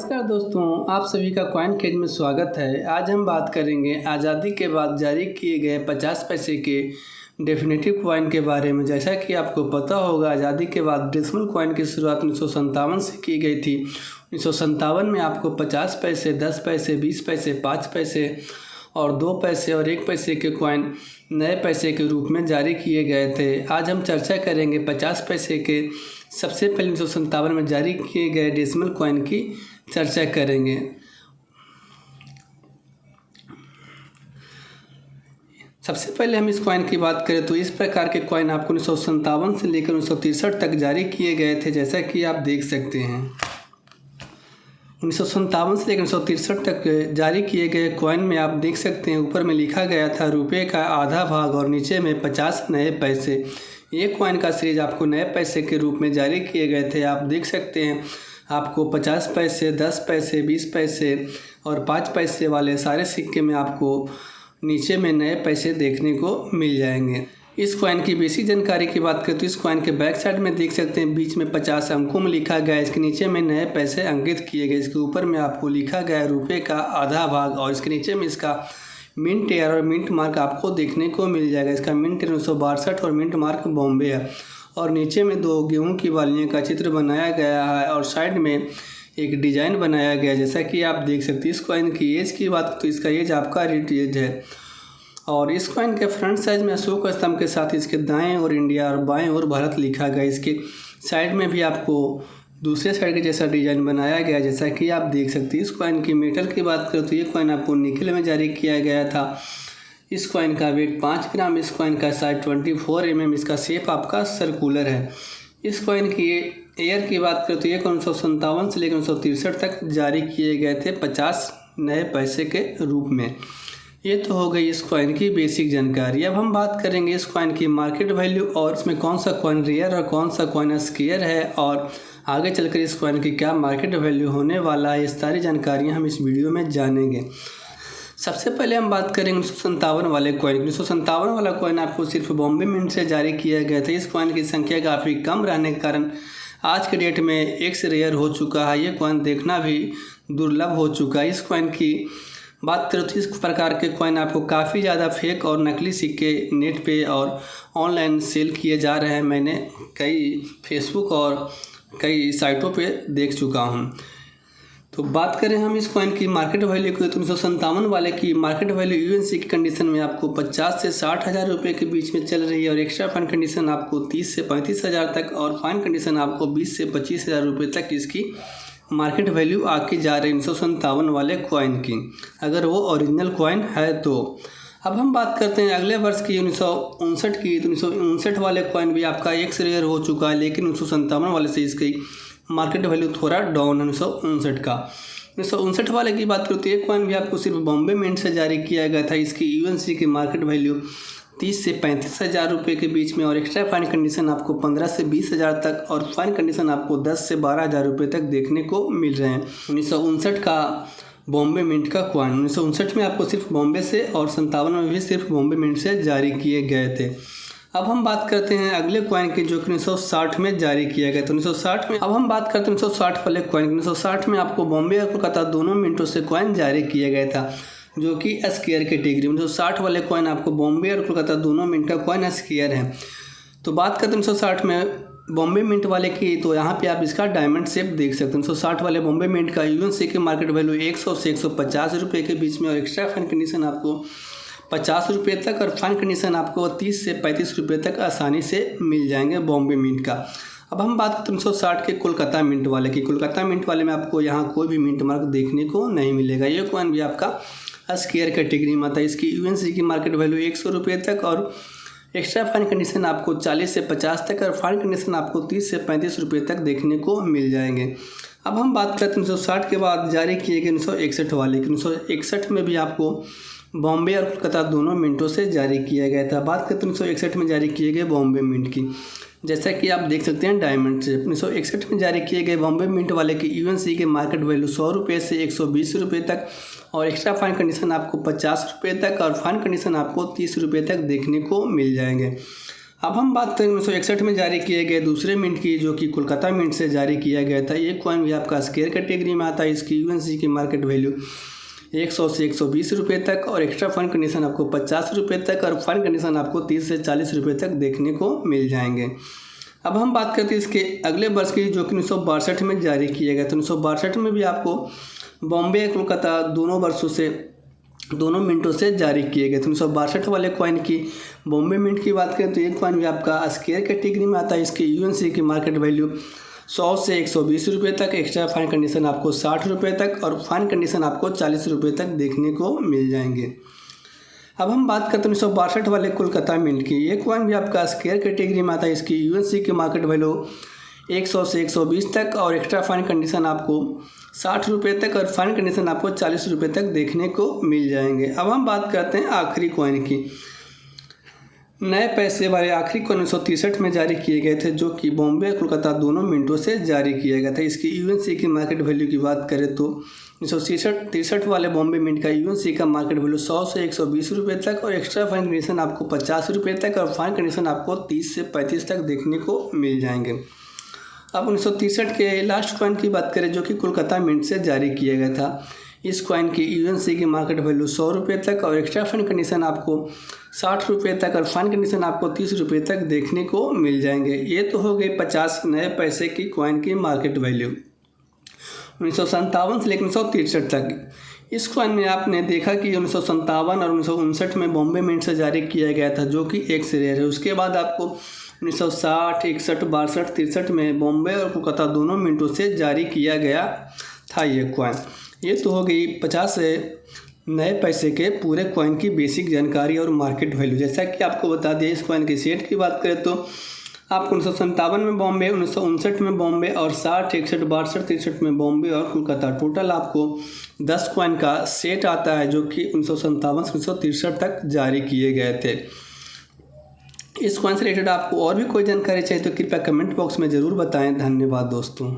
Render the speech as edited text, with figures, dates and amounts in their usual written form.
नमस्कार दोस्तों, आप सभी का कॉइन केज में स्वागत है। आज हम बात करेंगे आज़ादी के बाद जारी किए गए 50 पैसे के डेफिनेटिव कॉइन के बारे में। जैसा कि आपको पता होगा, आज़ादी के बाद डेसिमल कॉइन की शुरुआत 1957 से की गई थी। 1957 में आपको 50 पैसे, 10 पैसे, 20 पैसे, 5 पैसे और 2 पैसे और 1 पैसे के कॉइन नए पैसे के रूप में जारी किए गए थे। आज हम चर्चा करेंगे 50 पैसे के सबसे पहले 1957 में जारी किए गए डेसिमल कॉइन की चर्चा करेंगे। सबसे पहले हम इस कॉइन की बात करें तो इस प्रकार के कॉइन आपको 1957 से लेकर 1963 तक जारी किए गए थे, जैसा कि आप देख सकते हैं। 1957 से लेकर 1963 तक जारी किए गए कॉइन में आप देख सकते हैं, ऊपर में लिखा गया था रुपये का आधा भाग और नीचे में 50 नए पैसे। ये कॉइन का सीरीज आपको नए पैसे के रूप में जारी किए गए थे। आप देख सकते हैं, आपको 50 पैसे, 10 पैसे, 20 पैसे और 5 पैसे वाले सारे सिक्के में आपको नीचे में नए पैसे देखने को मिल जाएंगे। इस कॉइन की बेसिक जानकारी की बात करें तो इस कॉइन के बैक साइड में देख सकते हैं, बीच में 50 अंकों में लिखा गया है। इसके नीचे में नए पैसे अंकित किए गए। इसके ऊपर में आपको लिखा गया है रुपये का आधा भाग और इसके नीचे में इसका मिंट ईयर और मिंट मार्क आपको देखने को मिल जाएगा। इसका मिंट 1962 और मिंट मार्क बॉम्बे है और नीचे में 2 गेहूं की बालियों का चित्र बनाया गया है और साइड में एक डिजाइन बनाया गया, जैसा कि आप देख सकते हैं। इस कॉइन की एज की बात तो इसका एज आपका रिटेज है और इस कॉइन के फ्रंट साइज में अशोक स्तंभ के साथ इसके दाएं और इंडिया और बाएं और भारत लिखा गया। इसके साइड में भी आपको दूसरे साइड के जैसा डिजाइन बनाया गया, जैसा कि आप देख सकते हैं। इस कॉइन की मेटल की बात करें तो ये कॉइन आपको निकल में जारी किया गया था। इस कॉइन का वेट 5 ग्राम, इस कॉइन का साइज 24 mm, इसका शेप आपका सर्कुलर है। इस कॉइन की ईयर की बात करें तो ये 1957 से लेकर 1963 तक जारी किए गए थे 50 नए पैसे के रूप में। ये तो हो गई इस कॉइन की बेसिक जानकारी। अब हम बात करेंगे इस कॉइन की मार्केट वैल्यू और इसमें कौन सा कॉइन रेयर और कौन सा कॉइन स्केयर है और आगे चलकर इस कॉइन की क्या मार्केट वैल्यू होने वाला है। ये सारी जानकारियाँ हम इस वीडियो में जानेंगे। सबसे पहले हम बात करेंगे 1957 वाले कॉइन। 1957 वाला कॉइन आपको सिर्फ बॉम्बे मिंट से जारी किया गया था। इस कॉइन की संख्या काफ़ी कम रहने के कारण आज के डेट में एक्स रेयर हो चुका है। ये कॉइन देखना भी दुर्लभ हो चुका है। इस कॉइन की बात करें तो इस प्रकार के कॉइन आपको काफ़ी ज़्यादा फेक और नकली सिक्के नेट पे और ऑनलाइन सेल किए जा रहे हैं। मैंने कई फेसबुक और कई साइटों पे देख चुका हूँ। तो बात करें हम इस कॉइन की मार्केट वैल्यू की तो 1957 वाले की मार्केट वैल्यू यूएनसी की कंडीशन में आपको 50 से 60 हज़ार रुपये के बीच में चल रही है और एक्स्ट्रा फाइन कंडीशन आपको 30 से 35 हज़ार तक और फाइन कंडीशन आपको 20 से 25 हज़ार रुपये तक इसकी मार्केट वैल्यू आके जा रही है 1957 वाले कॉइन की, अगर वो ओरिजिनल कॉइन है तो। अब हम बात करते हैं अगले वर्ष की 1959 की। तो 1959 वाले कॉइन भी आपका एक्स रेयर हो चुका है, लेकिन 1957 वाले से इसकी मार्केट वैल्यू थोड़ा डाउन है 1959 का। 1959 वाले की बात करें तो ये कॉइन भी आपको सिर्फ बॉम्बे मिंट से जारी किया गया था। इसकी यूएनसी की मार्केट वैल्यू 30 से 35 हज़ार रुपये के बीच में और एक्स्ट्रा फाइन कंडीशन आपको 15 से 20 हज़ार तक और फाइन कंडीशन आपको 10 से 12 हज़ार रुपये तक देखने को मिल रहे हैं। 1959 का बॉम्बे मिंट का कॉइन 1959 में आपको सिर्फ बॉम्बे से और 57 में भी सिर्फ बॉम्बे मिंट से जारी किए गए थे। अब हम बात करते हैं अगले कॉइन की जो कि 1960 में जारी किया गया था। 1960 में अब हम बात करते हैं 1960 वाले कॉइन। 1960 में आपको बॉम्बे और कोलकाता दोनों मिंटों से कॉइन जारी किया गया था, जो कि स्क्वायर कैटेगरी में। 1960 वाले कॉइन आपको बॉम्बे और कोलकाता दोनों मिंट का कॉइन स्क्वायर है। तो बात करते हैं 1960 में बॉम्बे मिंट वाले की, तो यहाँ पे आप इसका डायमंड शेप देख सकते हैं। 1960 वाले बॉम्बे मिंट का यूएनसी की मार्केट वैल्यू 100 से 150 रुपये के बीच में और एक्स्ट्रा फाइन कंडीशन आपको 50 रुपये तक और फाइन कंडीशन आपको 30 से 35 रुपये तक आसानी से मिल जाएंगे बॉम्बे मिंट का। अब हम बात करते हैं 1960 के कोलकाता मिंट वाले की। कोलकाता मिंट वाले में आपको यहाँ कोई भी मिंट मार्क देखने को नहीं मिलेगा। ये कॉइन भी आपका स्क्वायर कैटेगरी में आता है। इसकी यूएनसी की मार्केट वैल्यू 100 रुपये तक और एक्स्ट्रा फाइन कंडीशन आपको 40 से 50 तक और फाइन कंडीशन आपको 30 से 35 रुपये तक देखने को मिल जाएंगे। अब हम बात करते हैं 1960 के बाद जारी किए गए 1961 वाले की। 1961 में भी आपको बॉम्बे और कोलकाता दोनों मिंटों से जारी किया गया था। बात करते हैं 1961 में जारी किए गए बॉम्बे मिंट की, जैसा कि आप देख सकते हैं डायमंड शेप। 1961 में जारी किए गए बॉम्बे मिंट वाले की यूएनसी के मार्केट वैल्यू 100 रुपये से 120 रुपये तक और एक्स्ट्रा फाइन कंडीशन आपको 50 रुपये तक और फाइन कंडीशन आपको 30 रुपये तक देखने को मिल जाएंगे। अब हम बात करें 1961 में जारी किए गए दूसरे मिंट की, जो कि कोलकाता मिंट से जारी किया गया था। ये कॉइन भी आपका स्क्वायर कैटेगरी में आता है। इसकी यूएनसी की मार्केट वैल्यू 100 से 120 रुपये तक और एक्स्ट्रा फंड कंडीशन आपको 50 रुपये तक और फंड कंडीशन आपको 30 से 40 रुपये तक देखने को मिल जाएंगे। अब हम बात करते हैं इसके अगले वर्ष की, जो कि 1962 में जारी किया गया। तो 1962 में भी आपको बॉम्बे कोलकाता दोनों मिंटों से जारी किए गए थे। 1962 वाले कॉइन की बॉम्बे मिंट की बात करें तो ये कॉइन भी आपका स्क्वायर कैटेगरी में आता है। इसकी यूएनसी की मार्केट वैल्यू 100 से 120 रुपये तक, एक्स्ट्रा फाइन कंडीशन आपको 60 रुपये तक और फाइन कंडीशन आपको 40 रुपये तक देखने को मिल जाएंगे। अब हम बात करते हैं 1962 वाले कोलकाता मिंट की। ये कॉइन भी आपका स्क्वायर कैटेगरी में आता है। इसकी यूएनसी की मार्केट वैल्यू 100 से 120 तक और एक्स्ट्रा फाइन कंडीशन आपको 60 रुपये तक और फाइन कंडीशन आपको 40 रुपये तक देखने को मिल जाएंगे। अब हम बात करते हैं आखिरी कॉइन की। नए पैसे वाले आखिरी कॉइन 1963 में जारी किए गए थे, जो कि बॉम्बे और कोलकाता दोनों मिंटों से जारी किया गया था। इसकी यूएनसी की मार्केट वैल्यू की बात करें तो 1963 वाले बॉम्बे मिंट का यूएनसी का मार्केट वैल्यू 100 से 120 रुपये तक और एक्स्ट्रा फाइन कंडीशन आपको 50 रुपये तक और फाइन कंडीशन आपको 30 से 35 तक देखने को मिल जाएंगे। अब 1963 के लास्ट कॉइन की बात करें, जो कि कोलकाता मिंट से जारी किया गया था। इस कॉइन की यूएनसी की मार्केट वैल्यू 100 रुपये तक और एक्स्ट्रा फाइन कंडीशन आपको 60 रुपये तक और फाइन कंडीशन आपको 30 रुपये तक देखने को मिल जाएंगे। ये तो हो गई 50 नए पैसे की कॉइन की मार्केट वैल्यू 1957 से लेकर 1963 तक। इस कॉइन में आपने देखा कि 1957 और 1959 में बॉम्बे मिंट से जारी किया गया था, जो कि एक से रेयर है। उसके बाद आपको 1960, 61, 62, 63 में बॉम्बे और कोलकाता दोनों मिंटों से जारी किया गया था ये कॉइन। ये तो हो गई 50 नए पैसे के पूरे कॉइन की बेसिक जानकारी और मार्केट वैल्यू। जैसा कि आपको बता दिया, इस कॉइन की सेट की बात करें तो आपको 1957 में बॉम्बे, 1959 में बॉम्बे और 60, 61, 62, 63 में बॉम्बे और कोलकाता, टोटल आपको 10 कॉइन का सेट आता है, जो कि 1957 से 1963 तक जारी किए गए थे। इस कॉइन से रिलेटेड आपको और भी कोई जानकारी चाहिए तो कृपया कमेंट बॉक्स में ज़रूर बताएं। धन्यवाद दोस्तों।